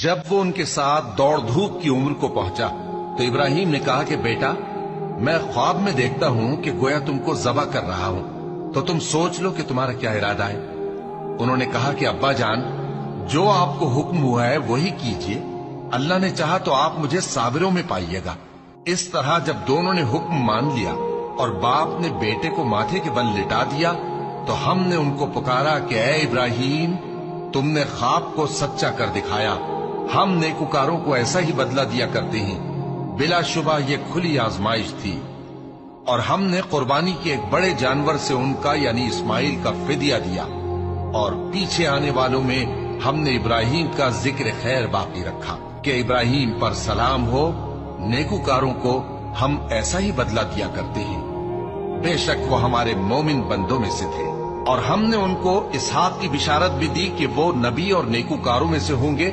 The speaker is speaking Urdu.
جب وہ ان کے ساتھ دوڑ دھوپ کی عمر کو پہنچا تو ابراہیم نے کہا کہ بیٹا، میں خواب میں دیکھتا ہوں کہ گویا تم کو ذبح کر رہا ہوں، تو تم سوچ لو کہ تمہارا کیا ارادہ ہے۔ انہوں نے کہا کہ ابا جان، جو آپ کو حکم ہوا ہے وہی کیجئے، اللہ نے چاہا تو آپ مجھے صابروں میں پائیے گا۔ اس طرح جب دونوں نے حکم مان لیا اور باپ نے بیٹے کو ماتھے کے بل لٹا دیا تو ہم نے ان کو پکارا کہ اے ابراہیم، تم نے خواب کو سچا کر دکھایا، ہم نیکوکاروں کو ایسا ہی بدلہ دیا کرتے ہیں۔ بلا شبہ یہ کھلی آزمائش تھی، اور ہم نے قربانی کے ایک بڑے جانور سے ان کا یعنی اسماعیل کا فدیہ دیا، اور پیچھے آنے والوں میں ہم نے ابراہیم کا ذکر خیر باقی رکھا کہ ابراہیم پر سلام ہو، نیکوکاروں کو ہم ایسا ہی بدلہ دیا کرتے ہیں۔ بے شک وہ ہمارے مومن بندوں میں سے تھے، اور ہم نے ان کو اسحاق کی بشارت بھی دی کہ وہ نبی اور نیکوکاروں میں سے ہوں گے،